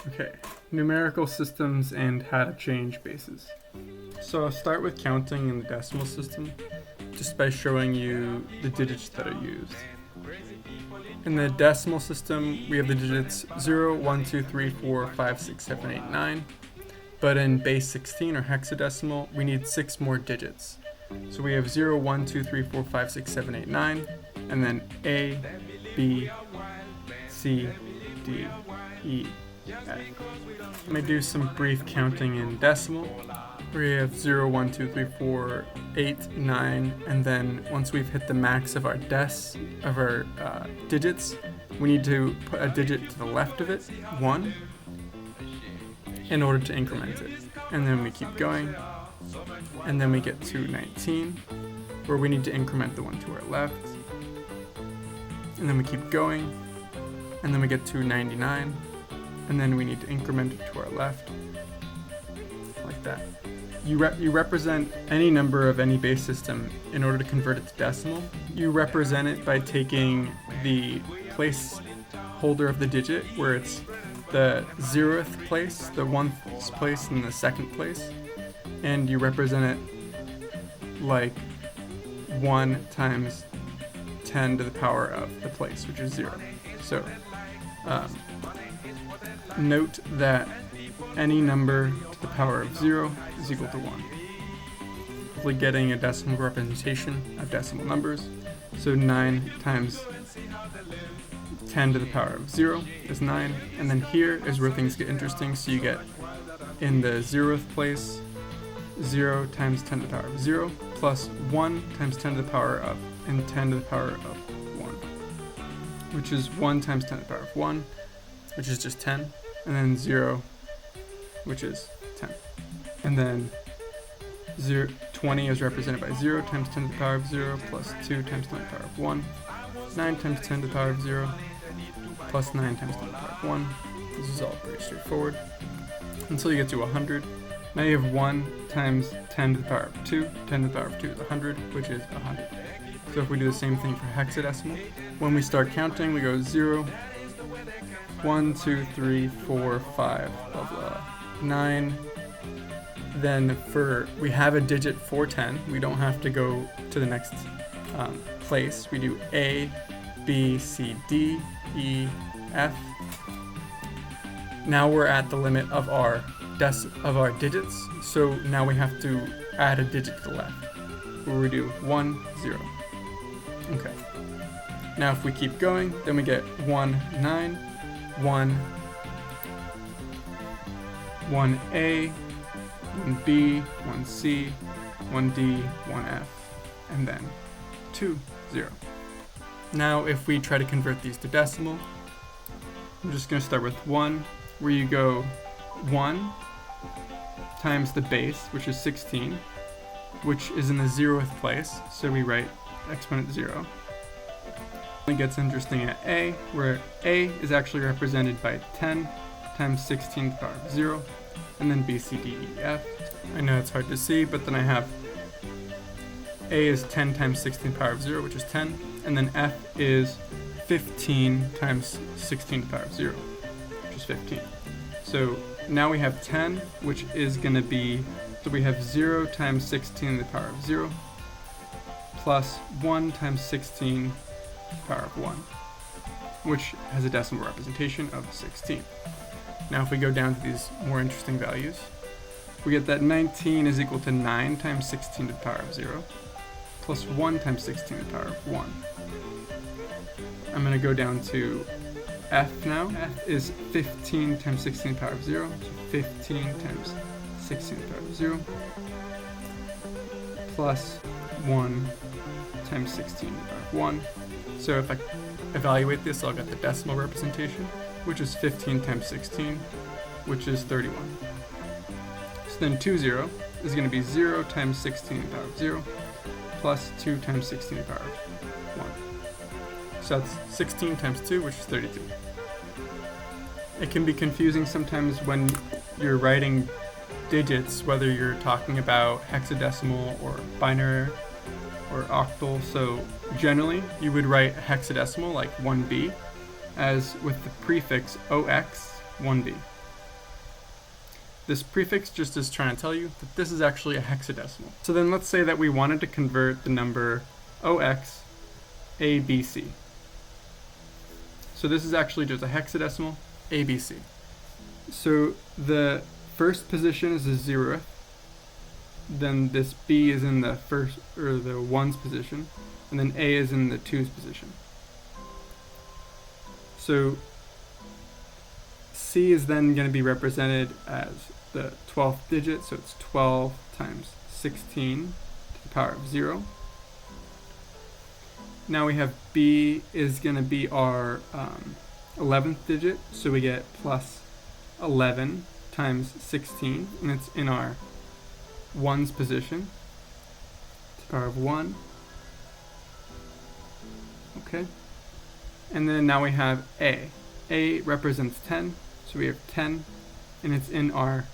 Okay, numerical systems and how to change bases. So I'll start with counting in the decimal system, just by showing you the digits that are used. In the decimal system, we have the digits 0, 1, 2, 3, 4, 5, 6, 7, 8, 9. But in base 16 or hexadecimal, we need 6 more digits. So we have 0, 1, 2, 3, 4, 5, 6, 7, 8, 9, and then A, B, C, D, E, F. Let me do some brief counting in decimal. We have 0, 1, 2, 3, 4, 8, 9, and then once we've hit the max of our digits, we need to put a digit to the left of it, 1, in order to increment it. And then we keep going, and then we get to 19, where we need to increment the one to our left, and then we keep going, and then we get to 99, and then we need to increment it to our left, like that. You represent any number of any base system in order to convert it to decimal. You represent it by taking the placeholder of the digit, where it's the 0th place, the 1st place, and the 2nd place, and you represent it like 1 times 10 to the power of the place, which is 0. So note that any number to the power of 0 is equal to 1. Hopefully getting a decimal representation of decimal numbers. So 9 times 10 to the power of 0 is 9. And then here is where things get interesting. So you get in the 0th place, 0 times 10 to the power of 0 plus 1 times 10 to the power of, and 10 to the power of 1, which is 1 times 10 to the power of 1, which is just 10, and then 0, which is 10. And then 20 is represented by 0 times 10 to the power of 0 plus 2 times 10 to the power of 1, 9 times 10 to the power of 0 plus 9 times 10 to the power of 1. This is all very straightforward until you get to 100. Now you have 1 times 10 to the power of 2. 10 to the power of 2 is 100, which is 100. So if we do the same thing for hexadecimal, when we start counting, we go 0, 1, 2, 3, 4, 5, blah, blah, 9. Then we have a digit for 10. We don't have to go to the next place. We do A, B, C, D, E, F. Now we're at the limit of our digits. So now we have to add a digit to the left, where we do 1, 0. Okay. Now if we keep going, then we get 1, 9, 1, 1A, 1B, 1C, 1D, 1F, and then 2, 0. Now if we try to convert these to decimal, I'm just going to start with 1, where you go 1 times the base, which is 16, which is in the 0th place, so we write exponent 0. It gets interesting at A, where A is actually represented by 10 times 16 to the power of 0, and then B, C, D, E, F. I know it's hard to see, but then I have A is 10 times 16 to the power of 0, which is 10, and then F is 15 times 16 to the power of 0, which is 15. So now we have 10, which is going to be, so we have 0 times 16 to the power of 0, plus 1 times 16 to the power of 1, which has a decimal representation of 16. Now if we go down to these more interesting values, we get that 19 is equal to 9 times 16 to the power of 0, plus 1 times 16 to the power of 1. I'm going to go down to F now. F is 15 times 16 to the power of 0, so 15 times 16 to the power of 0, plus 1 times 16 to the power of 1. So if I evaluate this, I'll get the decimal representation, which is 15 times 16, which is 31. So then 2, 0 is going to be 0 times 16 to the power of 0, plus 2 times 16 to the power of 1. So that's 16 times 2, which is 32. It can be confusing sometimes when you're writing digits, whether you're talking about hexadecimal or binary or octal. So generally, you would write hexadecimal like 1B, as with the prefix OX, 1B. This prefix just is trying to tell you that this is actually a hexadecimal. So then let's say that we wanted to convert the number OX ABC. So this is actually just a hexadecimal ABC. So the first position is the 0th, then this B is in the first or the 1's position, and then A is in the 2's position. So C is then going to be represented as the 12th digit, so it's 12 times 16 to the power of 0. Now we have B is going to be our 11th digit, so we get plus 11 times 16, and it's in our 1's position to the power of 1. Okay. And then now we have A. A represents 10, so we have 10, and it's in our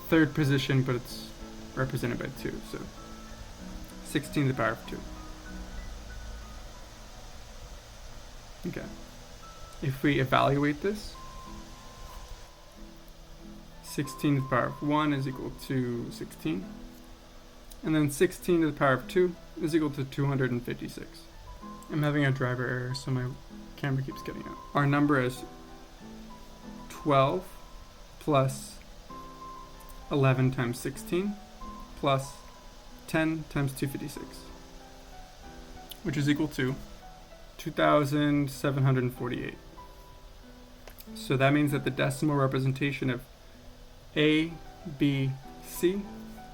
3rd position, but it's represented by 2, so 16 to the power of 2. Okay. If we evaluate this, 16 to the power of 1 is equal to 16. And then 16 to the power of 2 is equal to 256. I'm having a driver error, so my camera keeps getting out. Our number is 12 plus 11 times 16 plus 10 times 256, which is equal to 2,748. So that means that the decimal representation of A, B, C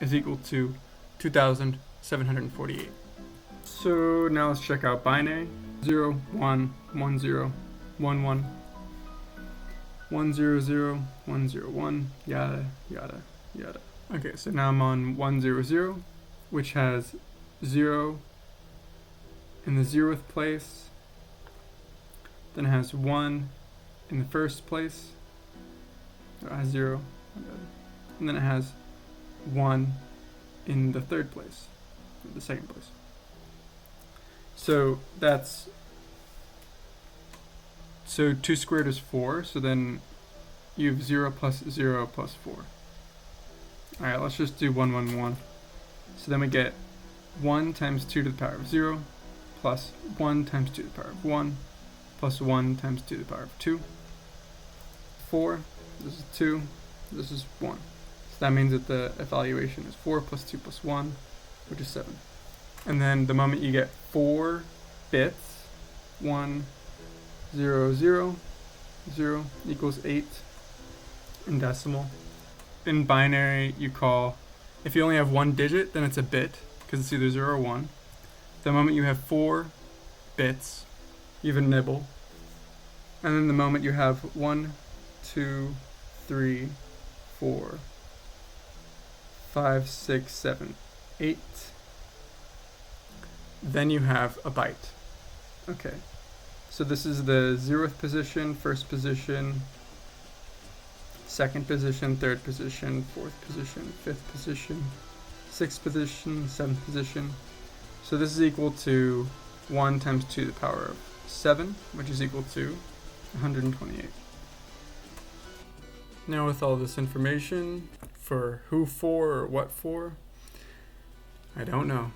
is equal to 2,748. So now let's check out binary. 0, 1, 1, 0, 1, 1, 1, 0, 0, 1, 0, 1, yada, yada, yada. Okay, so now I'm on 1, 0, 0, which has 0 in the 0th place. Then it has 1 in the 1st place. So it has 0. And then it has 1 in the 3rd place, the 2nd place. So that's, so 2 squared is 4, so then you have 0 plus 0 plus 4. Alright, let's just do 1, 1, 1. So then we get 1 times 2 to the power of 0, plus 1 times 2 to the power of 1, plus 1 times 2 to the power of 2. 4, this is 2, this is 1. So that means that the evaluation is 4 plus 2 plus 1, which is 7. And then the moment you get 4 bits, 1, 0, 0, 0 equals 8 in decimal. In binary, you call, if you only have 1 digit, then it's a bit, because it's either 0 or 1. The moment you have 4 bits, you have a nibble. And then the moment you have 1, 2, 3, 4, 5, 6, 7, 8, then you have a byte. Okay, so this is the 0th position, 1st position, 2nd position, 3rd position, 4th position, 5th position, 6th position, 7th position. So this is equal to 1 times 2 to the power of 7, which is equal to 128. Now with all this information, for who for or what for, I don't know.